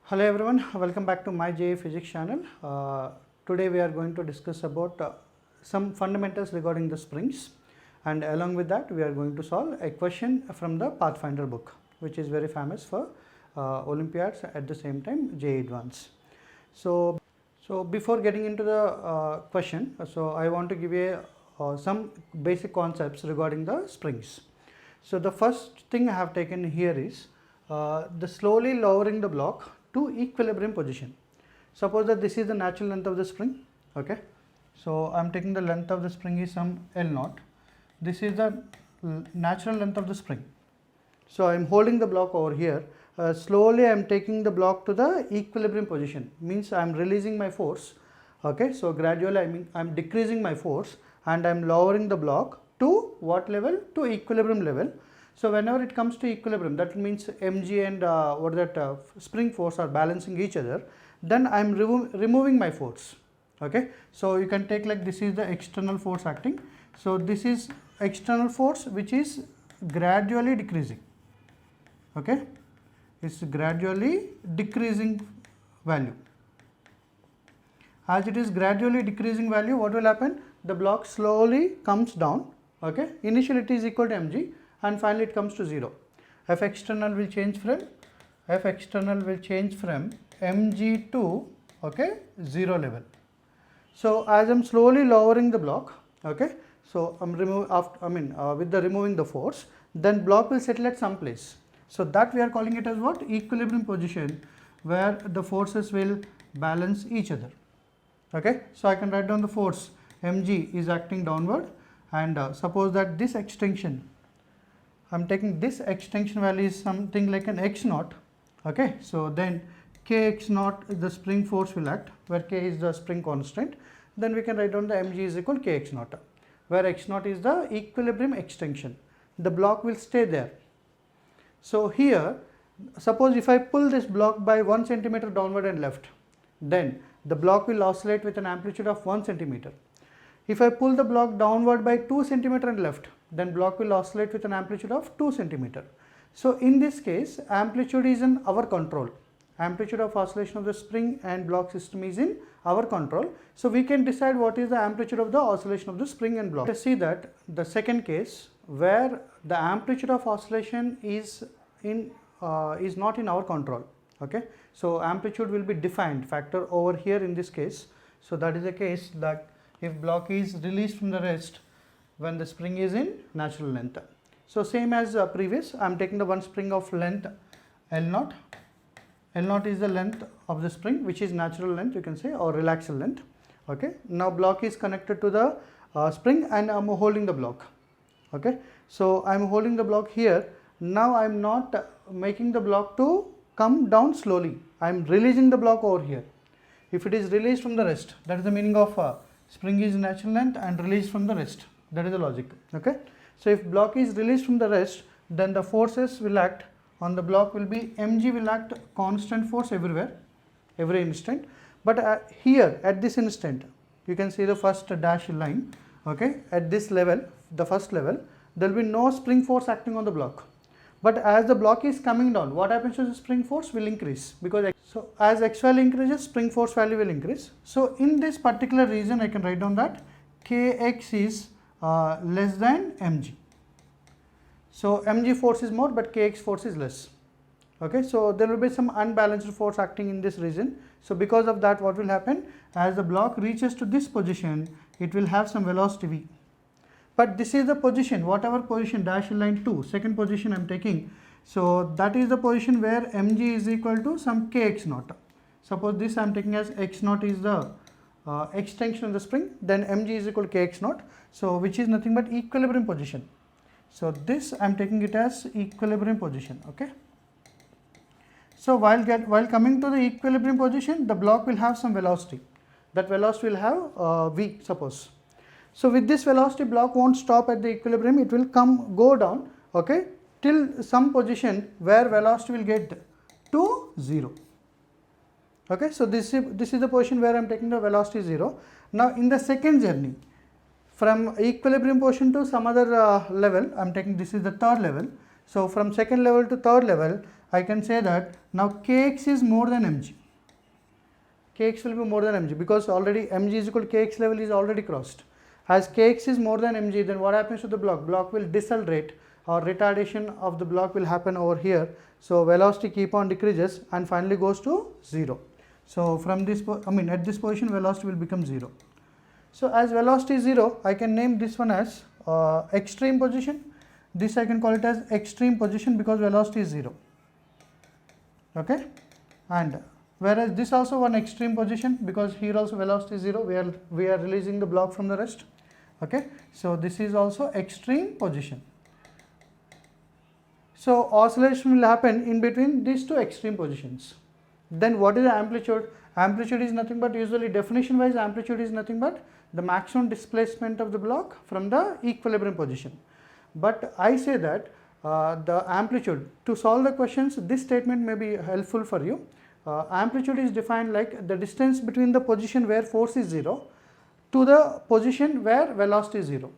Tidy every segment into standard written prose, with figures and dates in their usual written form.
Hello everyone, welcome back to my JE Physics channel. Today we are going to discuss about some fundamentals regarding the springs, and along with that we are going to solve a question from the Pathfinder book, which is very famous for Olympiads, at the same time JE Advanced. So before getting into the question, so I want to give you some basic concepts regarding the springs. So the first thing I have taken here is the slowly lowering the block to equilibrium position. Suppose that this is the natural length of the spring. Okay, so I am taking the length of the spring is some L0. This is the natural length of the spring. So I am holding the block over here. Slowly I am taking the block to the equilibrium position, means I am releasing my force. Okay, so gradually I am decreasing my force and I am lowering the block to what level? To equilibrium level. So whenever it comes to equilibrium, that means mg and spring force are balancing each other, then I am removing my force. Okay, so you can take like this is the external force acting. So this is external force which is gradually decreasing. Okay, it's gradually decreasing value. As it is gradually decreasing value, what will happen? The block slowly comes down. Okay, initially it is equal to mg and finally it comes to 0. F external will change from mg to 0 level. So as I am slowly lowering the block, okay, so I'm with the removing the force, then block will settle at some place. So that we are calling it as what? Equilibrium position, where the forces will balance each other. Okay, so I can write down the force mg is acting downward, and suppose that this extension, I am taking this extension value is something like an x naught. Okay, so then kx naught is the spring force will act, where k is the spring constant. Then we can write down the mg is equal to kx naught, where x naught is the equilibrium extension. The block will stay there. So here, suppose if I pull this block by 1 centimeter downward and left, then the block will oscillate with an amplitude of 1 centimeter. If I pull the block downward by 2 centimeter and left, then block will oscillate with an amplitude of 2 centimeter. So in this case, amplitude is in our control. Amplitude of oscillation of the spring and block system is in our control. So we can decide what is the amplitude of the oscillation of the spring and block. Let us see that the second case, where the amplitude of oscillation is not in our control. Okay, so amplitude will be defined factor over here in this case. So that is the case that if block is released from the rest when the spring is in natural length. So same as previous, I am taking the one spring of length L0. L0 is the length of the spring, which is natural length, you can say, or relaxed length. Okay, now block is connected to the spring and I am holding the block. Okay, so I am holding the block here. Now I am not making the block to come down slowly. I am releasing the block over here. If it is released from the rest, that is the meaning of spring is natural length and released from the rest. That is the logic. Okay, so if block is released from the rest, then the forces will act on the block will be mg will act constant force everywhere, every instant. But here at this instant, you can see the first dashed line. Okay, at this level, the first level, there will be no spring force acting on the block. But as the block is coming down, what happens to the spring force will increase, because so as x value increases, spring force value will increase. So in this particular region, I can write down that kx is less than mg. So mg force is more, but kx force is less. Okay, so there will be some unbalanced force acting in this region. So because of that, what will happen? As the block reaches to this position, it will have some velocity v. But this is the position, whatever position, dash line 2, second position I am taking. So that is the position where mg is equal to some kx naught. Suppose this I am taking as x naught is the extension of the spring, then mg is equal to kx naught. So which is nothing but equilibrium position. So this I am taking it as equilibrium position. Okay. So while coming to the equilibrium position, the block will have some velocity. That velocity will have v, suppose. So with this velocity, block won't stop at the equilibrium, it will go down, okay, till some position where velocity will get to 0. Okay, so this is the position where I am taking the velocity 0. Now in the second journey, from equilibrium position to some other level, I am taking this is the third level. So from second level to third level, I can say that now Kx is more than mg. Kx will be more than mg because already mg is equal to Kx level is already crossed. As Kx is more than mg, then what happens to the block? Block will decelerate, or retardation of the block will happen over here. So velocity keep on decreases and finally goes to 0. So from this, at this position velocity will become 0. So as velocity is 0, I can name this one as extreme position. This I can call it as extreme position because velocity is 0. Okay, and whereas this also one extreme position because here also velocity is 0. We are releasing the block from the rest. Okay, so this is also extreme position. So oscillation will happen in between these two extreme positions. Then what is the amplitude? Amplitude is nothing but, usually definition wise, amplitude is nothing but the maximum displacement of the block from the equilibrium position. But I say that the amplitude, to solve the questions, this statement may be helpful for you. Amplitude is defined like the distance between the position where force is 0 to the position where velocity is 0.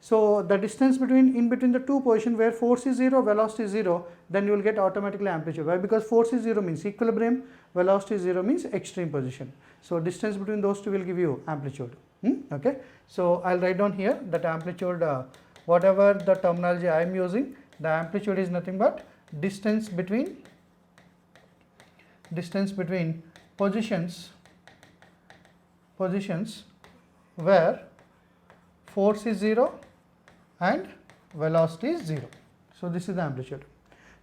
So the distance in between the two positions where force is 0, velocity is 0, then you will get automatically amplitude. Why? Because force is 0 means equilibrium, velocity is 0 means extreme position. So distance between those two will give you amplitude. Okay. So I'll write down here that amplitude, whatever the terminology I am using, the amplitude is nothing but distance between positions where force is 0 and velocity is 0. So this is the amplitude.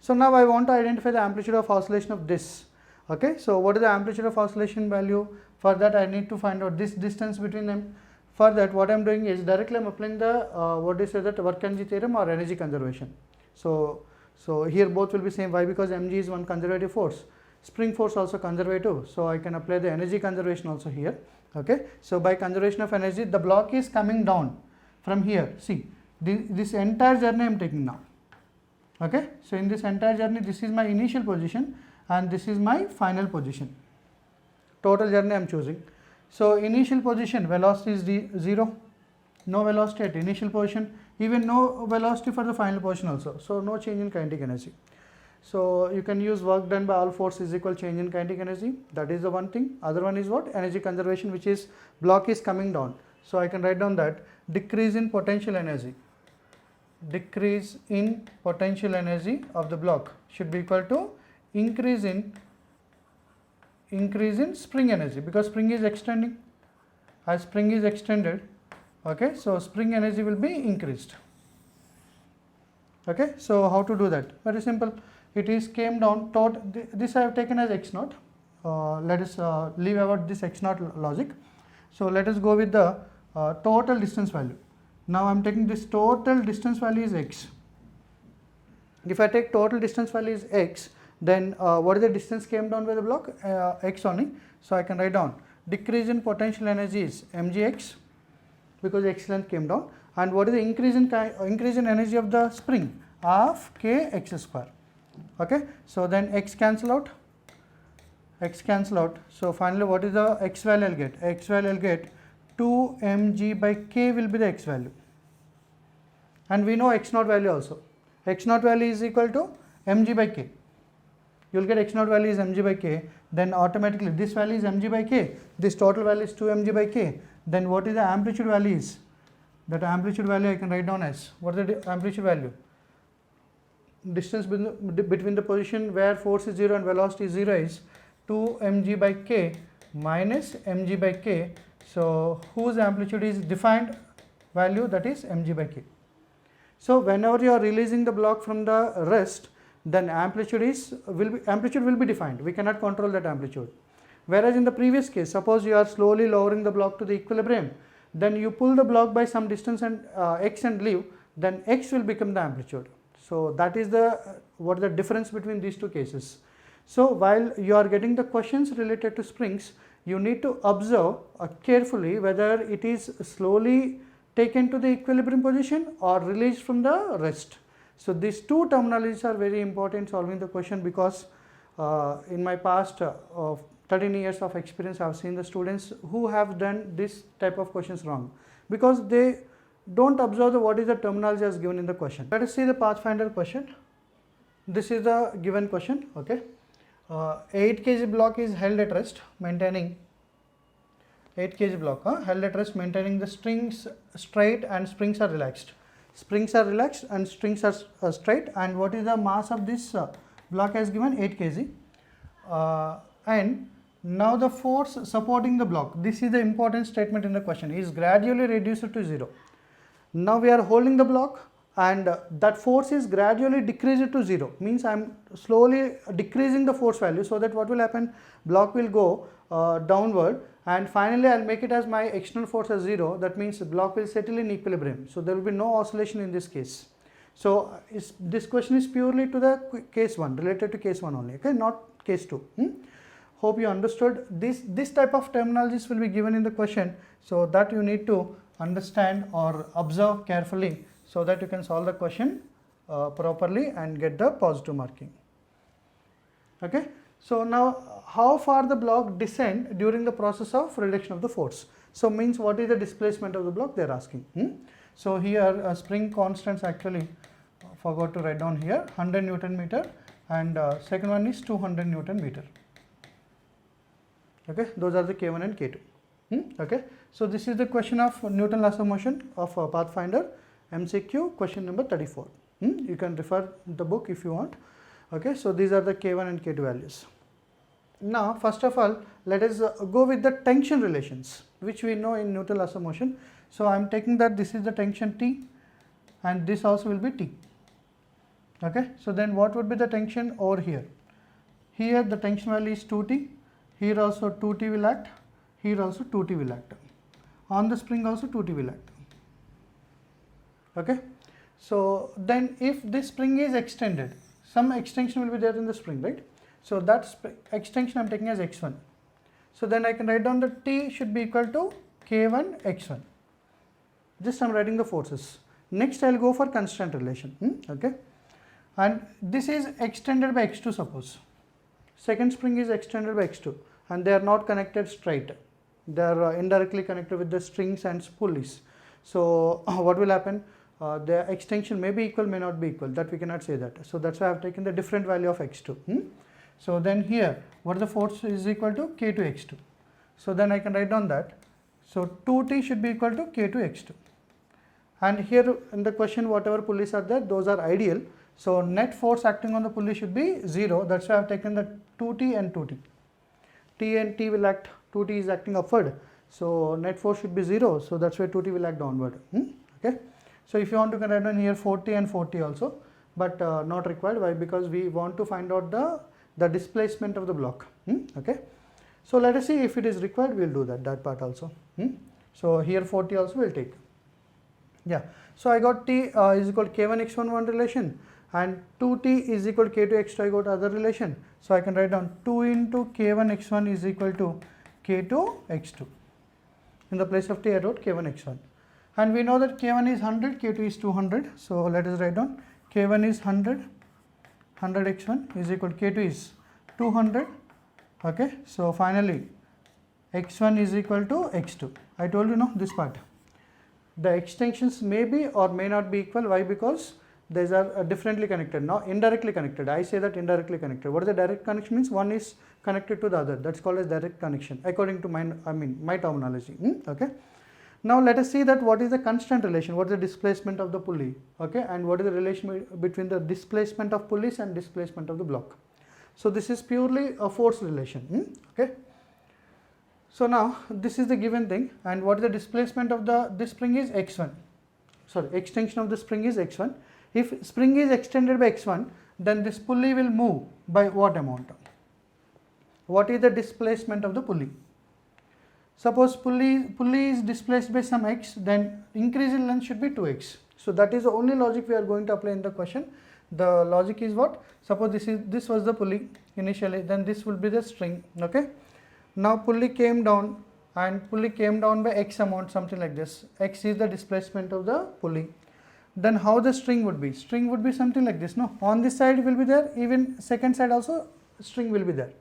So now I want to identify the amplitude of oscillation of this. Okay, so what is the amplitude of oscillation value? For that I need to find out this distance between them. For that what I am doing is directly I am applying the work-energy theorem or energy conservation. So here both will be same. Why? Because mg is one conservative force, spring force also conservative, so I can apply the energy conservation also here. Okay, so by conservation of energy, the block is coming down from here. See, this entire journey I am taking now. Okay, so in this entire journey, this is my initial position and this is my final position. Total journey I am choosing. So initial position, velocity is 0, no velocity at initial position, even no velocity for the final position also. So no change in kinetic energy. So you can use work done by all force is equal change in kinetic energy. That is the one thing. Other one is what? Energy conservation, which is block is coming down. So I can write down that decrease in potential energy. Decrease in potential energy of the block should be equal to increase in spring energy, because spring is extending. As spring is extended, okay, so spring energy will be increased. Okay, so how to do that? Very simple. It is came down, this I have taken as x naught. Let us leave about this x naught logic. So let us go with the total distance value. Now I am taking this total distance value is x. If I take total distance value is x, then what is the distance came down by the block? X only. So I can write down decrease in potential energy is mgx, because x length came down, and what is the increase in energy of the spring? Of kx square. Okay, so then x cancel out. So finally what is the x value I will get? X value I will get 2 mg by k will be the x value, and we know x naught value also. X naught value is equal to mg by k. You will get x naught value is mg by k, then automatically this value is mg by k, this total value is 2 mg by k. Then what is the amplitude value is? That amplitude value I can write down as, what is the amplitude value? Distance between the position where force is 0 and velocity is 0 is 2 mg by k minus mg by k. So whose amplitude is defined value, that is mg by k. So whenever you are releasing the block from the rest, then amplitude will be defined. We cannot control that amplitude. Whereas in the previous case, suppose you are slowly lowering the block to the equilibrium, then you pull the block by some distance and x and leave, then x will become the amplitude. So that is what the difference between these two cases. So while you are getting the questions related to springs, you need to observe carefully whether it is slowly taken to the equilibrium position or released from the rest. So these two terminologies are very important in solving the question, because in my past 13 years of experience, I have seen the students who have done this type of questions wrong, because they don't observe what is the terminology as given in the question. Let us see the Pathfinder question. this is the given question. Okay, 8 kg block is held at rest, maintaining 8 kg block held at rest, maintaining the strings straight and springs are relaxed. Springs are relaxed and strings are straight. And what is the mass of this block as given? 8 kg. And now the force supporting the block, this is the important statement in the question, is gradually reduced to 0. Now we are holding the block and that force is gradually decreased to 0, means I am slowly decreasing the force value, so that what will happen, block will go downward, and finally I will make it as my external force as 0. That means the block will settle in equilibrium, so there will be no oscillation in this case. So this question is purely to the case 1, related to case 1 only, okay, not case 2. Hope you understood. This type of terminologies will be given in the question, so that you need to understand or observe carefully, so that you can solve the question properly and get the positive marking. Okay. So now how far the block descend during the process of reduction of the force? So means what is the displacement of the block they are asking. So here spring constants, actually forgot to write down here, 100 Newton meter, and second one is 200 Newton meter. Okay, those are the K1 and K2. Okay, so this is the question of Newton laws of motion of Pathfinder MCQ, question number 34. You can refer the book if you want. Okay, so these are the K1 and K2 values. Now first of all, let us go with the tension relations, which we know in Newton laws of motion. So I am taking that this is the tension T and this also will be T. Okay, so then what would be the tension over here? Here the tension value is 2T, here also 2T will act, here also 2T will act. On the spring also 2T will act. Okay, so then if this spring is extended, some extension will be there in the spring, right? So that extension I am taking as x1. So then I can write down that T should be equal to K1 x1. Just I am writing the forces. Next I will go for constant relation. Okay, and this is extended by x2, suppose. Second spring is extended by x2 and they are not connected straight. They are indirectly connected with the strings and pulleys. So what will happen? The extension may be equal, may not be equal, that we cannot say that. So that's why I have taken the different value of x2. So then here, what is the force is equal to K2 x2. So then I can write down that. So 2T should be equal to K2 x2. And here in the question, whatever pulleys are there, those are ideal. So net force acting on the pulley should be 0. That's why I have taken the 2T and 2T. T and T will act, 2T is acting upward. So net force should be 0. So that's why 2T will act downward. Okay. So if you want to write down here 4T and 4T also, but not required. Why? Because we want to find out the displacement of the block. Okay. So let us see if it is required, we will do that part also. So here 4T also we will take. Yeah. So I got T is equal to K1 x1 one relation, and 2T is equal to K2 x2, I got other relation. So I can write down 2 into K1 x1 is equal to K2 x2. In the place of T I wrote K1 x1. And we know that K1 is 100, K2 is 200. So let us write down K1 is 100 x1 is equal to K2 is 200. Okay. So finally x1 is equal to x2. I told you no, this part. The extensions may be or may not be equal. Why? Because these are differently connected, now indirectly connected. I say that indirectly connected. What is the direct connection means? One is connected to the other. That's called as direct connection according to my terminology. Okay. Now let us see that what is the constant relation, what is the displacement of the pulley, okay, and what is the relation between the displacement of pulleys and displacement of the block. So this is purely a force relation. Okay. So now this is the given thing, and what is the displacement of this spring is x1. Sorry, extension of the spring is x1. If spring is extended by x1, then this pulley will move by what amount? What is the displacement of the pulley? Suppose pulley is displaced by some x, then increase in length should be 2x. So that is the only logic we are going to apply in the question. The logic is what? Suppose this was the pulley initially, then this will be the string. Okay. Now pulley came down and pulley came down by x amount, something like this. X is the displacement of the pulley. Then how the string would be? String would be something like this. No, on this side will be there, even second side also string will be there.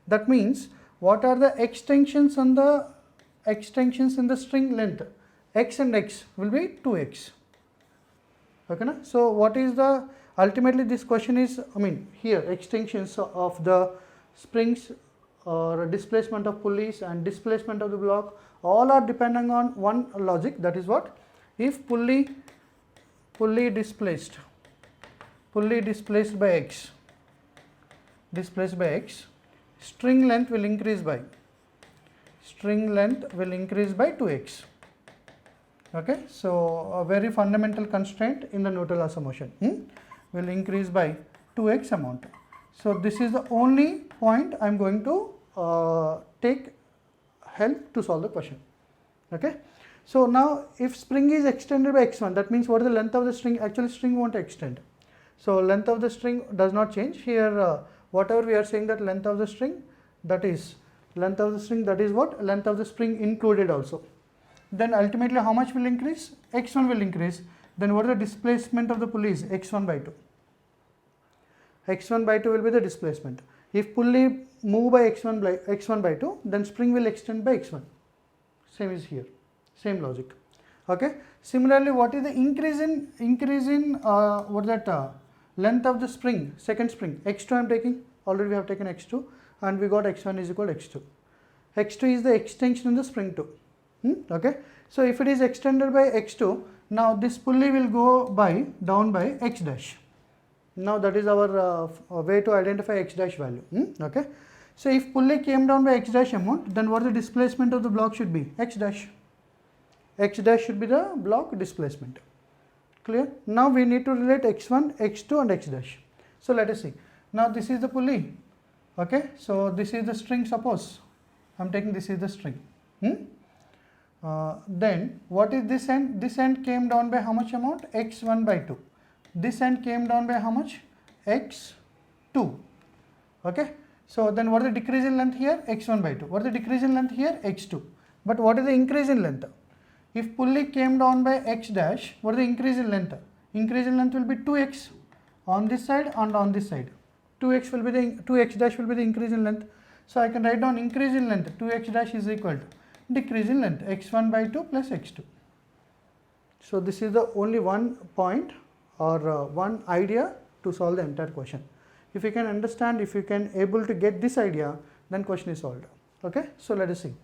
That means what are the extensions in the string length? X and x will be 2x. Okay, na? So what is the ultimately this question is, I mean, here extensions of the springs or displacement of pulleys and displacement of the block, all are depending on one logic, that is what? If pulley displaced by x, string length will increase by 2x. Okay, so a very fundamental constraint in the neutral laws of motion, will increase by 2x amount. So this is the only point I am going to take help to solve the question. Okay, so now if spring is extended by x1, that means what is the length of the string? Actually string won't extend, so length of the string does not change here. Whatever we are saying, that length of the string, that is what? Length of the spring included also. Then ultimately how much will increase? x1 will increase. Then what is the displacement of the pulleys? x1 by 2. x1 by 2 will be the displacement. If pulley move by x1 by 2, then spring will extend by x1. Same is here, same logic. Okay. Similarly, what is the increase in length of the spring, second spring? x2 I am taking, already we have taken x2 and we got x1 is equal to x2. x2 is the extension in the spring 2. Okay. So if it is extended by x2, now this pulley will go down by x dash. Now that is our way to identify x dash value. Okay. So if pulley came down by x dash amount, then what the displacement of the block should be? X dash. X dash should be the block displacement. Clear? Now we need to relate x1, x2 and x dash. So let us see. Now this is the pulley. Okay. So this is the string, suppose I am taking this is the string. Then what is this end? This end came down by how much amount? x1 by 2. This end came down by how much? x2. Okay. So then what is the decrease in length here? x1 by 2. What is the decrease in length here? x2. But what is the increase in length? If pulley came down by x dash, what is the increase in length? Increase in length will be 2x on this side and on this side. 2x dash will be the increase in length. So I can write down increase in length, 2x dash is equal to decrease in length, x1 by 2 plus x2. So this is the only one point or one idea to solve the entire question. If you can understand, if you can able to get this idea, then question is solved. Okay. So let us see.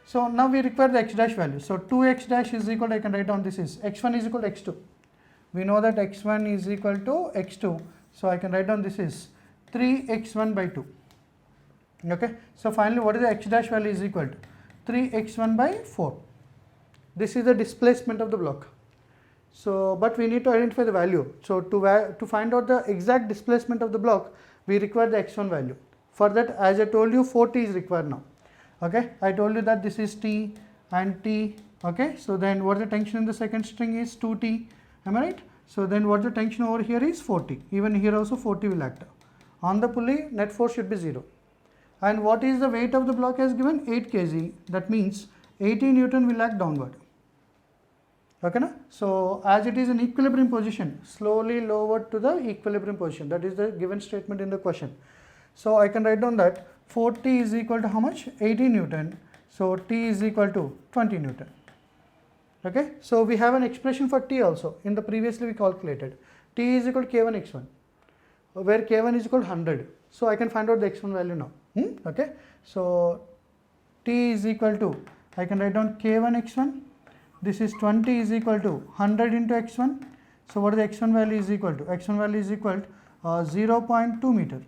So now we require the x dash value. So 2x dash is equal to, I can write down this is x1 is equal to x2. We know that x1 is equal to x2. So I can write down this is 3x1 by 2. Okay. So finally what is the x dash value is equal to 3x1 by 4. This is the displacement of the block. So but we need to identify the value. So to find out the exact displacement of the block, we require the x1 value. For that, as I told you, 4t is required now. Okay. I told you that this is t and t. Okay. So then what the tension in the second string is 2t. Am I right? So then what the tension over here is 4t. Even here also 4t will act. On the pulley, net force should be 0. And what is the weight of the block as given? 8 kg. That means 80 Newton will act downward. Okay, na? So as it is in equilibrium position, slowly lowered to the equilibrium position. That is the given statement in the question. So I can write down that 4t is equal to how much? 80 Newton. So t is equal to 20 Newton. Okay. So we have an expression for t also. In the previously we calculated. T is equal to k1 x1, where k1 is equal to 100. So I can find out the x1 value now. Okay. So t is equal to, I can write down k1 x1. This is 20 is equal to 100 into x1. So what is the x1 value is equal to? x1 value is equal to 0.2 meter,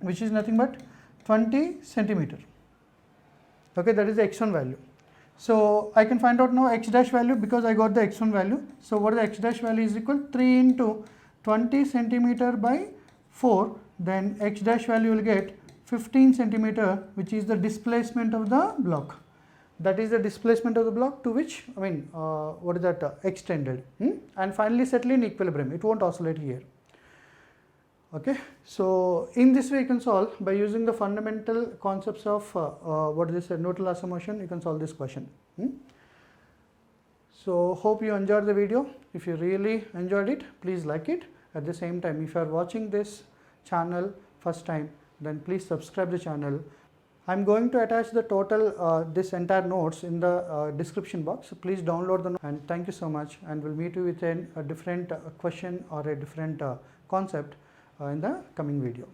which is nothing but 20 centimeter. Okay, that is the x1 value. So I can find out now x dash value because I got the x1 value. So what is the x dash value is equal to 3 into 20 centimeter by 4. Then x dash value will get 15 centimeter, which is the displacement of the block. That is the displacement of the block to which, I mean, what is that, extended. And finally settle in equilibrium. It won't oscillate here. Okay. So in this way you can solve by using the fundamental concepts of what is this, neutral laws of motion. You can solve this question. So hope you enjoyed the video. If you really enjoyed it, please like it. At the same time, if you are watching this channel first time, then please subscribe the channel I'm going to attach the total this entire notes in the description box. So please download the notes, and thank you so much, and we'll meet you with a different question or a different concept in the coming video.